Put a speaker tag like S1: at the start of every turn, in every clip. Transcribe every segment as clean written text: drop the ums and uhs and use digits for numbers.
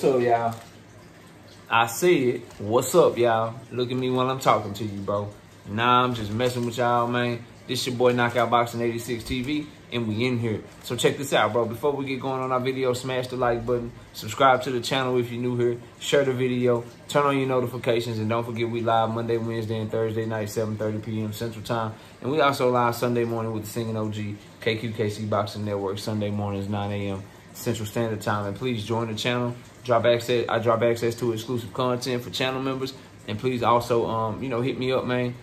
S1: what's up, y'all? I said, what's up, y'all? Look at me while I'm talking to you, bro. Nah, I'm just messing with y'all, man. This your boy Knockout Boxing 86 TV, and we in here. So check this out, bro. Before we get going on our video, smash the like button, subscribe to the channel if you're new here, share the video, turn on your notifications, and don't forget we live Monday, Wednesday, and Thursday night, 7:30 p.m. Central Time. And we also live Sunday morning with the Singing OG, KQKC Boxing Network, Sunday mornings, 9 a.m. Central Standard Time. And please join the channel. I drop access to exclusive content for channel members. And please also, hit me up, man.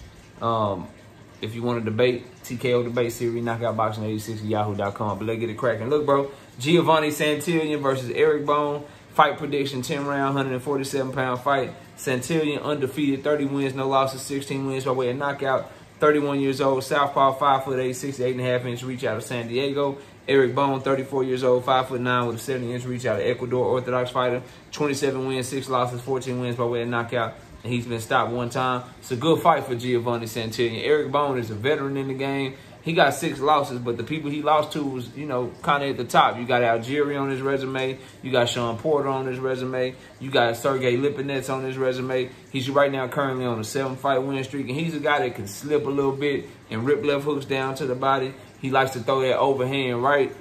S1: If you want to debate, TKO debate series, Knockout Boxing 86 at yahoo.com. But let's get it cracking. Look, bro, Giovanni Santillan versus Erick Bone. Fight prediction, 10-round, 147-pound fight. Santillan undefeated, 30 wins, no losses, 16 wins by way of knockout. 31 years old, southpaw, 5'8", 68.5-inch reach out of San Diego. Erick Bone, 34 years old, 5'9", with a 70-inch reach out of Ecuador, Orthodox fighter. 27 wins, 6 losses, 14 wins by way of knockout. And he's been stopped one time. It's a good fight for Giovanni Santillan. Erick Bone is a veteran in the game. He got 6 losses, but the people he lost to was, kind of at the top. You got Algieri on his resume. You got Sean Porter on his resume. You got Sergey Lipinets on his resume. He's right now currently on a 7-fight win streak, and he's a guy that can slip a little bit and rip left hooks down to the body. He likes to throw that overhand right.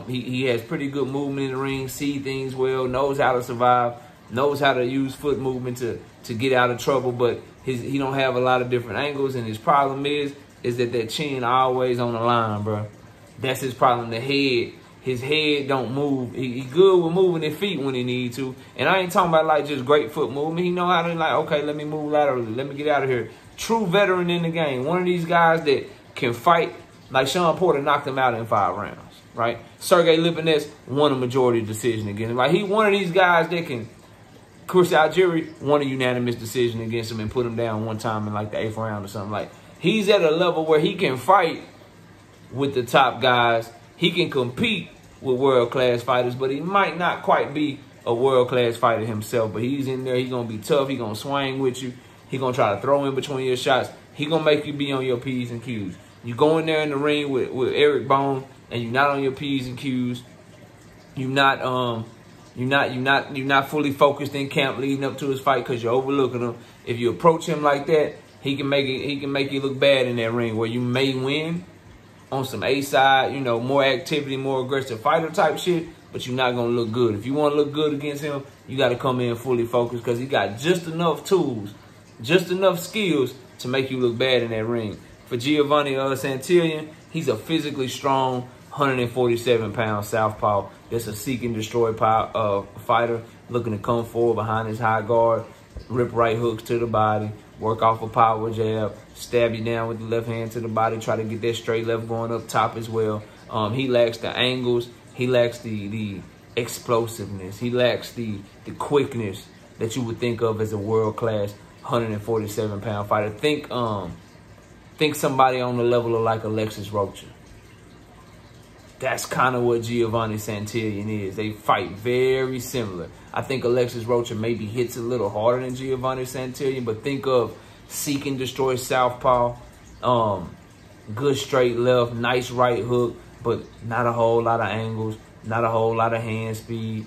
S1: He has pretty good movement in the ring, see things well, knows how to survive, knows how to use foot movement to get out of trouble, but he don't have a lot of different angles, and his problem is that chin always on the line, bro. That's his problem, the head. His head don't move. He good with moving his feet when he need to, and I ain't talking about like just great foot movement. He know how to okay, let me move laterally, let me get out of here. True veteran in the game. One of these guys that can fight. Like Sean Porter knocked him out in 5 rounds, right? Sergey Lipinets won a majority decision against him. Like, he one of these guys that can, Chris Algieri won a unanimous decision against him and put him down one time in like the 8th round or something. Like, he's at a level where he can fight with the top guys. He can compete with world-class fighters, but he might not quite be a world-class fighter himself. But he's in there. He's going to be tough. He's going to swing with you. He's going to try to throw in between your shots. He's going to make you be on your P's and Q's. You go in there in the ring with Erick Bone, and you're not on your P's and Q's. You're not fully focused in camp leading up to his fight because you're overlooking him. If you approach him like that, he can make you look bad in that ring where you may win on some A side, more activity, more aggressive fighter type shit, but you're not gonna look good. If you want to look good against him, you got to come in fully focused because he got just enough tools, just enough skills to make you look bad in that ring. For Giovanni Santillan, he's a physically strong 147-pound southpaw that's a seek and destroy fighter looking to come forward behind his high guard, rip right hooks to the body, work off a power jab, stab you down with the left hand to the body, try to get that straight left going up top as well. He lacks the angles. He lacks the explosiveness. He lacks the quickness that you would think of as a world-class 147-pound fighter. Think somebody on the level of like Alexis Rocha. That's kind of what Giovanni Santillan is. They fight very similar. I think Alexis Rocha maybe hits a little harder than Giovanni Santillan, but think of seek and destroy southpaw, good straight left, nice right hook, but not a whole lot of angles, not a whole lot of hand speed,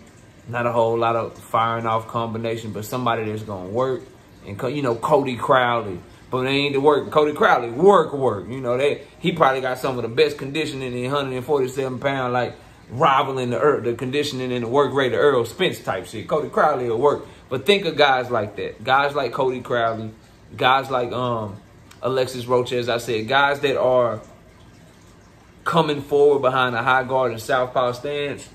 S1: not a whole lot of firing off combination, but somebody that's going to work. And, Cody Crowley. But it ain't the work. Cody Crowley, work. He probably got some of the best conditioning in 147-pound, like rivaling the conditioning and the work rate of Earl Spence type shit. Cody Crowley will work. But think of guys like that. Guys like Cody Crowley. Guys like Alexis Rocha, as I said. Guys that are coming forward behind a high guard and southpaw stance.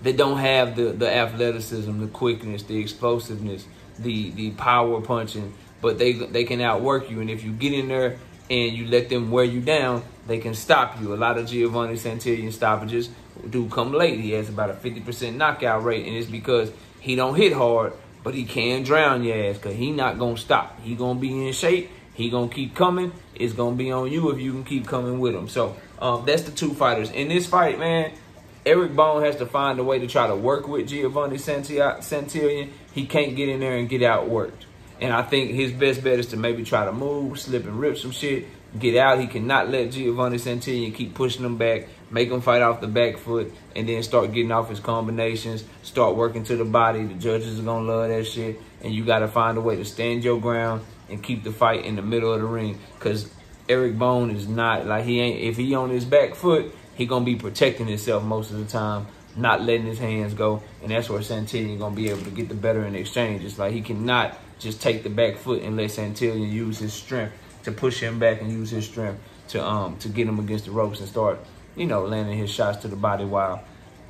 S1: They don't have the athleticism, the quickness, the explosiveness, the power punching. But they can outwork you, and if you get in there and you let them wear you down, they can stop you. A lot of Giovanni Santillan stoppages do come late. He has about a 50% knockout rate, and it's because he don't hit hard, but he can drown your ass because he not going to stop. He going to be in shape. He going to keep coming. It's going to be on you if you can keep coming with him. So that's the two fighters. In this fight, man, Erick Bone has to find a way to try to work with Giovanni Santillan. He can't get in there and get outworked. And I think his best bet is to maybe try to move, slip and rip some shit, get out. He cannot let Giovanni Santillan keep pushing him back, make him fight off the back foot, and then start getting off his combinations, start working to the body. The judges are gonna love that shit, and you gotta find a way to stand your ground and keep the fight in the middle of the ring. Cause Erick Bone is not, like, he ain't, if he on his back foot, he gonna be protecting himself most of the time, not letting his hands go, and that's where Santillan gonna be able to get the better in exchange. It's like he cannot just take the back foot and let Santillan use his strength to push him back and use his strength to get him against the ropes and start, you know, landing his shots to the body while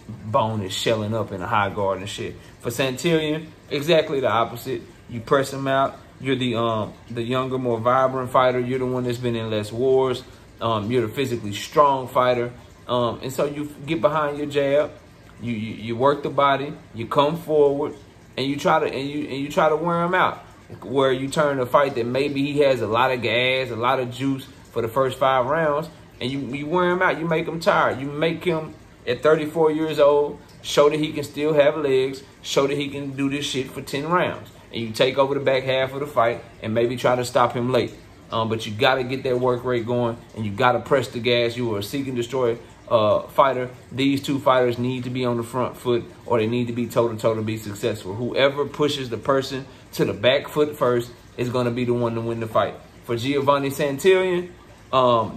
S1: Bone is shelling up in a high guard and shit. For Santillan, exactly the opposite. You press him out. You're the younger, more vibrant fighter. You're the one that's been in less wars. You're the physically strong fighter. And so you get behind your jab. You work the body. You come forward, and you try to wear him out. Where you turn a fight that maybe he has a lot of gas, a lot of juice for the first 5 rounds, and you wear him out. You make him tired. You make him, at 34 years old, show that he can still have legs, show that he can do this shit for 10 rounds. And you take over the back half of the fight and maybe try to stop him late. But you got to get that work rate going, and you got to press the gas. You are a seek and destroy fighter. These two fighters need to be on the front foot, or they need to be toe-to-toe to be successful. Whoever pushes the person to the back foot first is going to be the one to win the fight. For Giovanni Santillan,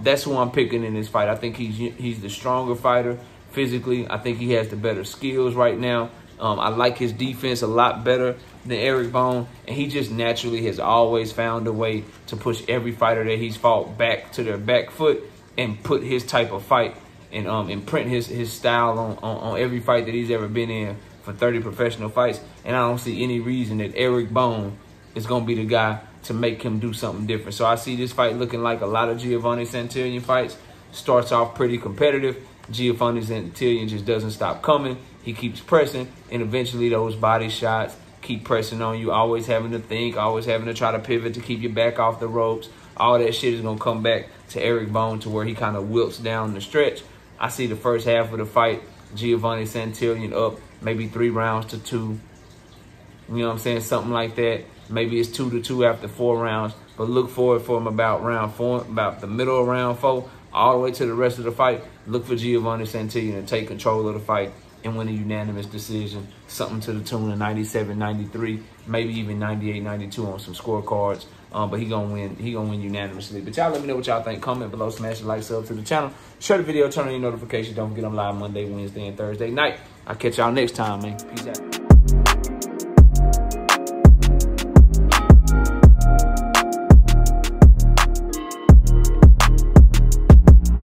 S1: that's who I'm picking in this fight. I think he's the stronger fighter physically. I think he has the better skills right now. I like his defense a lot better than Erick Bone, and he just naturally has always found a way to push every fighter that he's fought back to their back foot and put his type of fight and imprint his style on every fight that he's ever been in for 30 professional fights. And I don't see any reason that Erick Bone is going to be the guy to make him do something different. So I see this fight looking like a lot of Giovanni Santillan fights. Starts off pretty competitive. Giovanni Santillan just doesn't stop coming. He keeps pressing, and eventually those body shots keep pressing on you, always having to think, always having to try to pivot to keep your back off the ropes. All that shit is going to come back to Erick Bone to where he kind of wilts down the stretch. I see the first half of the fight, Giovanni Santillan up maybe 3 rounds to 2. You know what I'm saying? Something like that. Maybe it's 2-2 after 4 rounds. But look forward for him about round 4, about the middle of round 4, all the way to the rest of the fight. Look for Giovanni Santillan to take control of the fight and win a unanimous decision. Something to the tune of 97-93, maybe even 98-92 on some scorecards. But he gonna win unanimously. But y'all let me know what y'all think. Comment below, smash the like, sub to the channel. Share the video, turn on your notifications. Don't forget I'm live Monday, Wednesday, and Thursday night. I'll catch y'all next time, man. Peace out.